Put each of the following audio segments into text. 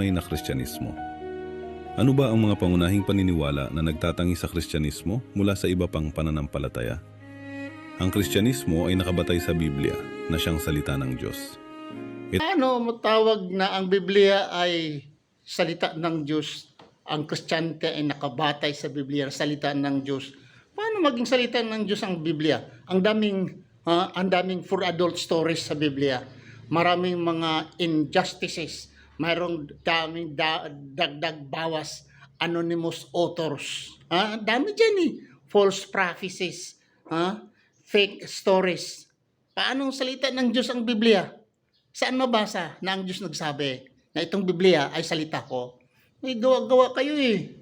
tunay na Kristyanismo. Ano ba ang mga pangunahing paniniwala na nagtatangi sa Kristyanismo mula sa iba pang pananampalataya? Ang Kristyanismo ay nakabatay sa Biblia na siyang salita ng Diyos. Ano matawag na ang Biblia ay salita ng Diyos? Ang Kristiyante ay nakabatay sa Biblia, salita ng Diyos. Paano maging salita ng Diyos ang Biblia? Ang daming for adult stories sa Biblia. Maraming mga injustices. Mayroong daming dagdag bawas, anonymous authors. Ang dami dyan eh. False prophecies. Fake stories. Paano salita ng Diyos ang Biblia? Saan mabasa na ang Diyos nagsabi na itong Biblia ay salita ko? May gawa-gawa kayo eh.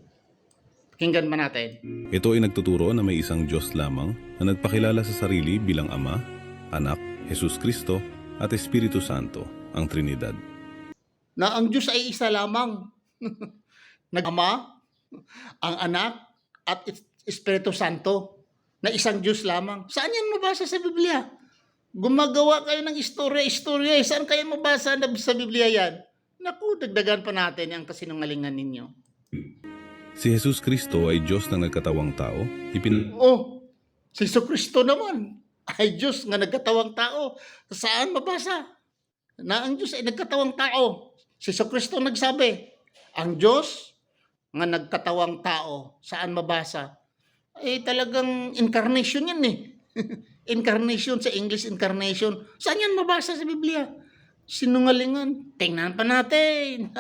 Pakinggan ba natin? Ito ay nagtuturo na may isang Diyos lamang na nagpakilala sa sarili bilang Ama, Anak, Jesus Kristo at Espiritu Santo, ang Trinidad. Na ang Diyos ay isa lamang. Nag-Ama, ang Anak, at Espiritu Santo, na isang Diyos lamang. Saan yan mabasa sa Biblia? Gumagawa kayo ng istorya. Saan kayo mabasa sa Biblia yan? Naku, dagdagan pa natin ang kasinungalingan ninyo. Si Jesus Kristo ay Diyos na nagkatawang tao. Si Jesucristo naman ay Diyos nga nagkatawang tao. Saan mabasa na ang Diyos ay nagkatawang tao? Si Jesucristo nagsabi, ang Diyos nga nagkatawang tao. Saan mabasa? Talagang incarnation yan eh. Incarnation sa English, incarnation. Saan yan mabasa sa Biblia? Sinungalingan. Tingnan pa natin.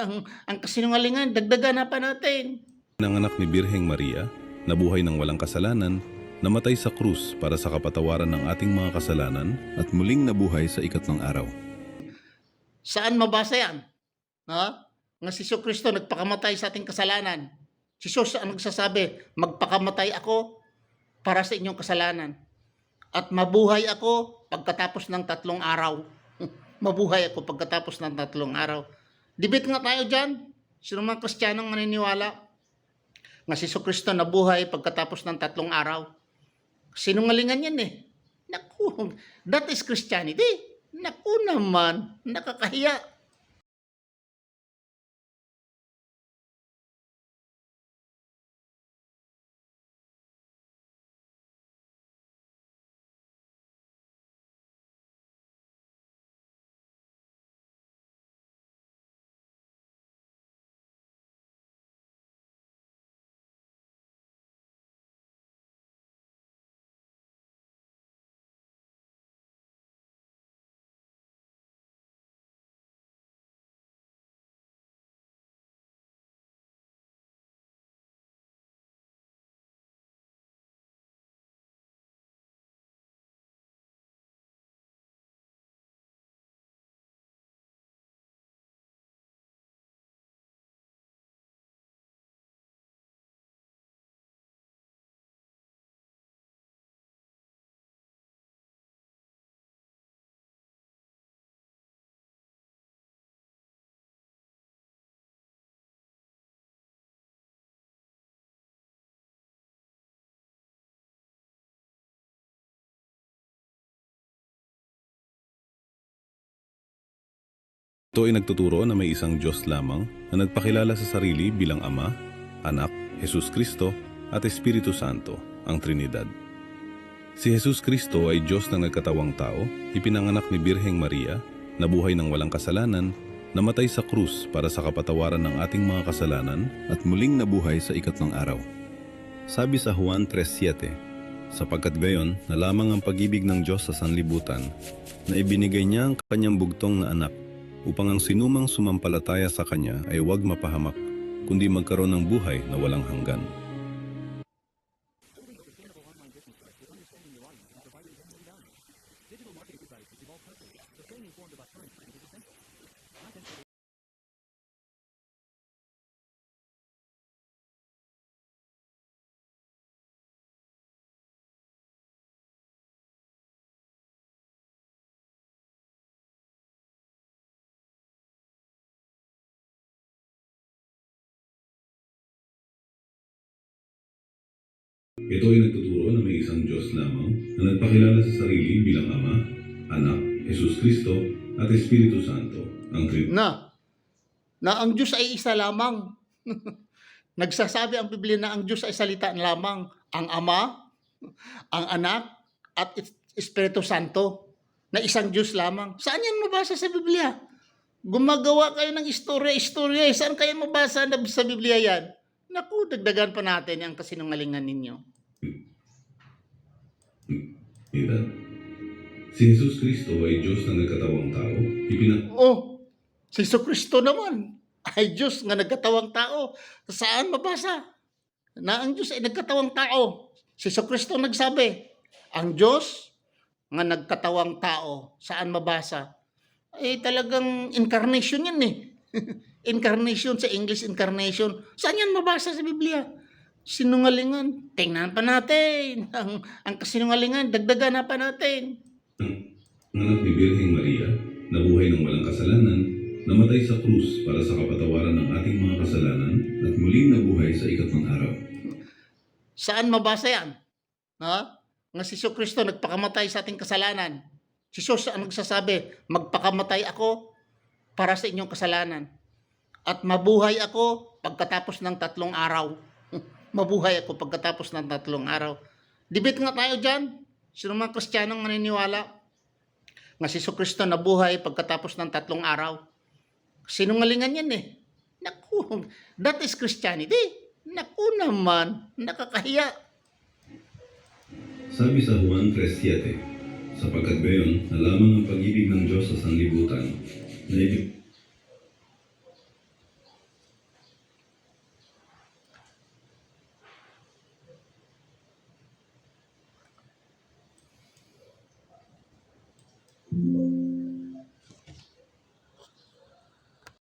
Ang kasinungalingan, dagdagan na pa natin. Nanganak ni Birheng Maria, nabuhay ng walang kasalanan, namatay sa krus para sa kapatawaran ng ating mga kasalanan, at muling nabuhay sa ikatlong araw. Saan mabasa yan? Nga si Jesucristo nagpakamatay sa ating kasalanan. Si Jesus ang nagsasabi, magpakamatay ako para sa inyong kasalanan. At mabuhay ako pagkatapos ng 3 araw. Mabuhay ako pagkatapos ng 3 araw. Debate nga tayo dyan. Sino mga Kristiyanong maniniwala nga si Jesucristo nabuhay pagkatapos ng 3 araw? Sinungalingan yan eh. Naku, that is Christianity. Naku naman, nakakahiya. Ito ay nagtuturo na may isang Diyos lamang na nagpakilala sa sarili bilang Ama, Anak, Jesus Kristo at Espiritu Santo, ang Trinidad. Si Jesus Kristo ay Diyos na nagkatawang tao, ipinanganak ni Birheng Maria, nabuhay ng walang kasalanan, namatay sa krus para sa kapatawaran ng ating mga kasalanan, at muling nabuhay sa ikatlong araw. Sabi sa Juan 3:7, sapagkat gayon na lamang ang pag-ibig ng Diyos sa sanlibutan, na ibinigay niya ang kanyang bugtong na anak, upang ang sinumang sumampalataya sa Kanya ay huwag mapahamak, kundi magkaroon ng buhay na walang hanggan. Ito ay nagtuturo na may isang Diyos lamang na nagpakilala sa sarili bilang Ama, Anak, Jesus Kristo at Espiritu Santo, ang Trinidad. na ang Diyos ay isa lamang. Nagsasabi ang Biblia na ang Diyos ay salita lamang, ang Ama, ang Anak, at Espiritu Santo, na isang Diyos lamang. Saan yan mabasa sa Biblia? Gumagawa kayo ng istorya. Saan kayo mabasa sa Biblia yan? Naku, dagdagan pa natin ang kasinungalingan ninyo. Trinidad. Si Jesus Kristo ay Diyos na nagkatawang tao. Si Jesucristo naman ay Diyos nga nagkatawang tao. Saan mabasa na ang Diyos ay nagkatawang tao? Si Jesucristo nagsabi, ang Diyos nga nagkatawang tao. Saan mabasa? Talagang incarnation yan eh. Incarnation, sa English incarnation. Saan yan mabasa sa Biblia? Sinungalingan. Tingnan pa natin. Ang kasinungalingan, dagdagan na pa natin. Ang anak ni Birheng Maria, nabuhay ng walang kasalanan, namatay sa krus para sa kapatawaran ng ating mga kasalanan at muling nabuhay sa ikatlong araw. Saan mabasa yan? Nga si Jesucristo nagpakamatay sa ating kasalanan. Si Jesus ang nagsasabi, magpakamatay ako para sa inyong kasalanan. At mabuhay ako pagkatapos ng 3 araw. Mabuhay ako pagkatapos ng 3 araw. Debate nga tayo dyan. Sino mga Kristiyanong maniniwala nga si Jesucristo nabuhay pagkatapos ng 3 araw? Sinungalingan yan eh. Naku, that is Christianity. Naku naman, nakakahiya. Sabi sa Juan 3:7, sapagkat gayon na lamang ang pag-ibig ng Diyos sa sanlibutan, na ibig